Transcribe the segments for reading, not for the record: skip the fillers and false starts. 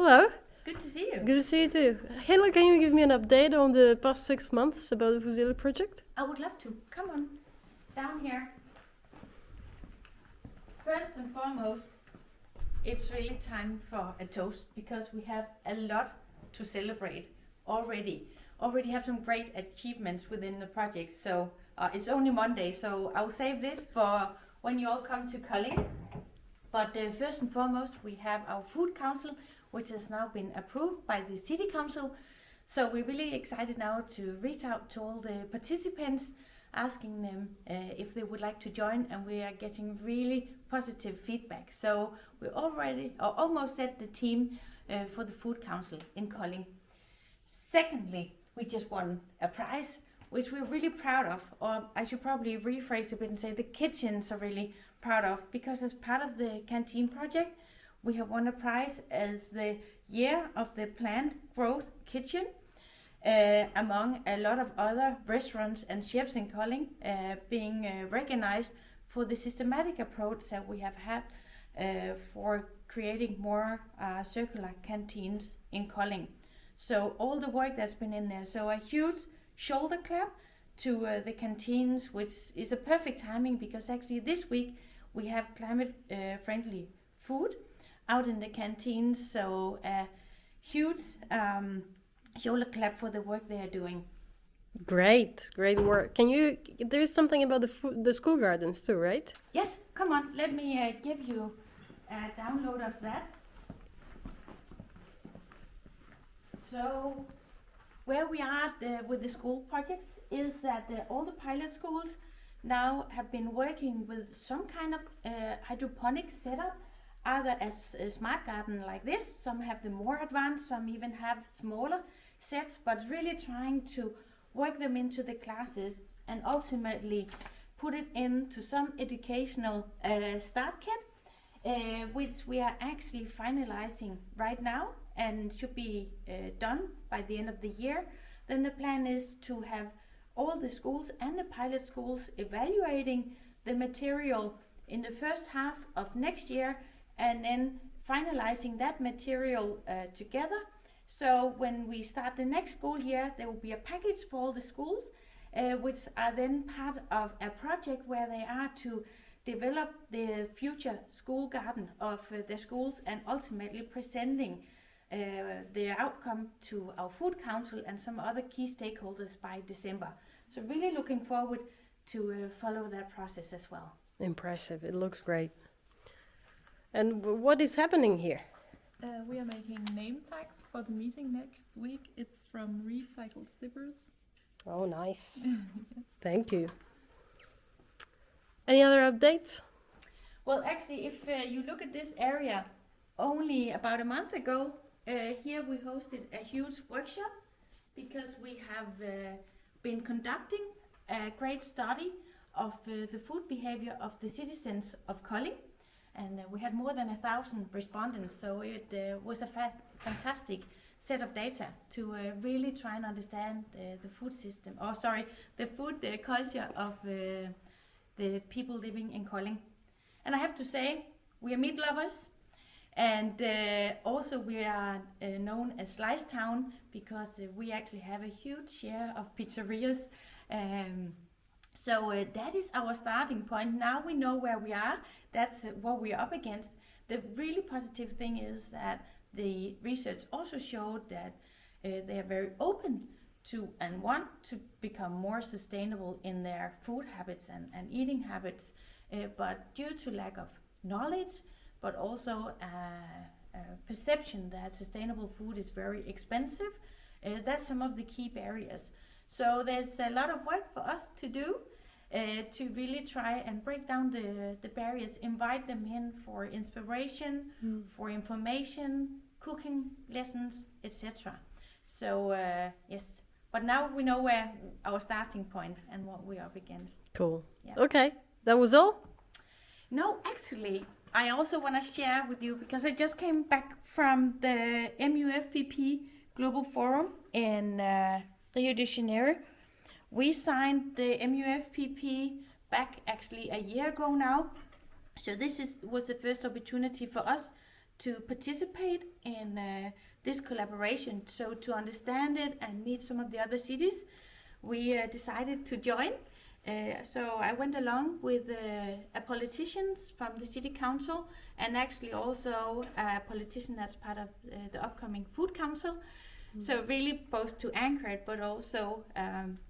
Hello. Good to see you. Good to see you too. Helle, can you give me an update on the past 6 months about the FUSILLI project? I would love to. Come on, down here. First and foremost, it's really time for a toast because we have a lot to celebrate already. Already have some great achievements within the project. So it's only Monday, so I'll save this for when you all come to Kolding. But first and foremost, we have our food council, which has now been approved by the city council. So we're really excited now to reach out to all the participants, asking them if they would like to join, and we are getting really positive feedback. So we already almost set the team for the food council in Kolding. Secondly, we just won a prize, which we're really proud of, or I should probably rephrase a bit and say the kitchens are really proud of, because as part of the canteen project, we have won a prize as the Year of the Plant Growth Kitchen among a lot of other restaurants and chefs in Kolding, being recognized for the systematic approach that we have had for creating more circular canteens in Kolding. So all the work that's been in there. So a huge shoulder clap to the canteens, which is a perfect timing because actually this week we have climate friendly food out in the canteens. So a huge shoulder clap for the work they are doing. Great work. There is something about the school gardens too, right? Yes, come on, let me give you a download of that. So where we are with the school projects is that all the pilot schools now have been working with some kind of hydroponic setup, either as a smart garden like this. Some have the more advanced, some even have smaller sets, but really trying to work them into the classes and ultimately put it into some educational start kit, which we are actually finalizing right now and should be done by the end of the year. Then the plan is to have all the schools and the pilot schools evaluating the material in the first half of next year, and then finalizing that material together. So when we start the next school year, there will be a package for all the schools, which are then part of a project where they are to develop the future school garden of the schools and ultimately presenting the outcome to our food council and some other key stakeholders by December. So really looking forward to follow that process as well. Impressive, it looks great. And what is happening here? We are making name tags for the meeting next week. It's from recycled zippers. Oh, nice. Thank you. Any other updates? Well, actually, if you look at this area, only about a month ago, here we hosted a huge workshop because we have been conducting a great study of the food behavior of the citizens of Kolding. And we had more than 1,000 respondents, so it was a fantastic set of data to really try and understand the food system, the food culture of the people living in Kolding. And I have to say, we are meat lovers, and also we are known as Slice Town because we actually have a huge share of pizzerias. So that is our starting point. Now we know where we are. That's what we're up against. The really positive thing is that the research also showed that they are very open to and want to become more sustainable in their food habits and eating habits. But due to lack of knowledge, but also perception that sustainable food is very expensive, that's some of the key barriers. So there's a lot of work for us to do to really try and break down the barriers, invite them in for inspiration, for information, cooking lessons, etc. So yes, but now we know where our starting point and what we're up against. Cool. Yeah. Okay, that was all? No, actually, I also want to share with you, because I just came back from the MUFPP Global Forum in Rio de Janeiro. We signed the MUFPP back actually a year ago now. So this was the first opportunity for us to participate in this collaboration. So to understand it and meet some of the other cities, we decided to join. So I went along with a politician from the city council, and actually also a politician that's part of the upcoming food council. So really both to anchor it, but also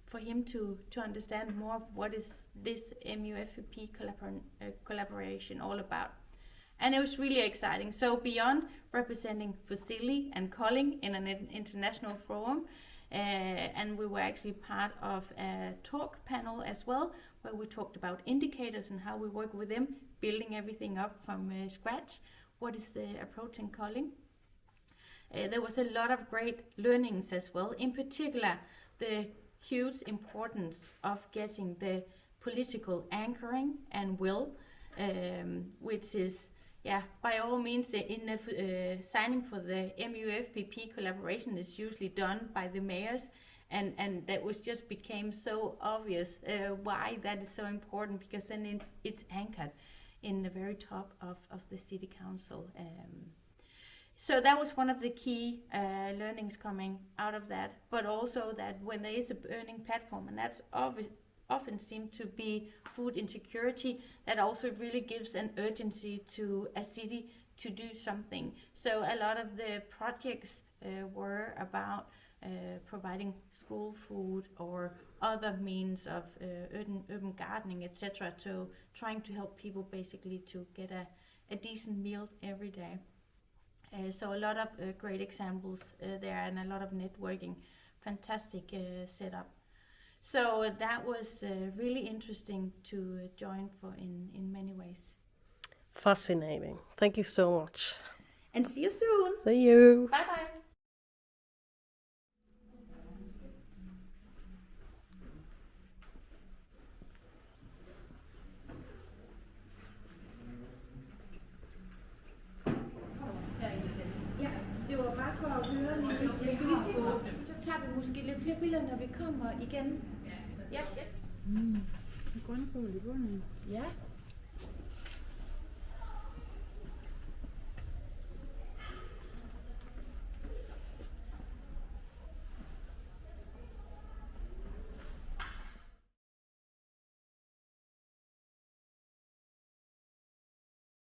for him to understand more of what is this MUFP collaboration all about. And it was really exciting. So beyond representing FUSILLI and Kolding in an international forum, and we were actually part of a talk panel as well, where we talked about indicators and how we work with them, building everything up from scratch. What is the approach in Kolding? There was a lot of great learnings as well, in particular the huge importance of getting the political anchoring and will, which is, by all means, in the signing for the MUFPP collaboration is usually done by the mayors, and that was just became so obvious why that is so important, because then it's anchored in the very top of the city council. So that was one of the key learnings coming out of that, but also that when there is a burning platform, and that's often seemed to be food insecurity, that also really gives an urgency to a city to do something. So a lot of the projects were about providing school food or other means of urban gardening, etc. So trying to help people basically to get a decent meal every day. So a lot of great examples there, and a lot of networking, fantastic setup. So that was really interesting to join for in many ways. Fascinating. Thank you so much. And see you soon. See you. Bye bye. Det var bare for at høre lige. Jeg skal lige se, så tager vi måske lidt flere billeder, når vi kommer igen. Ja. Grønkål i bunden. Ja.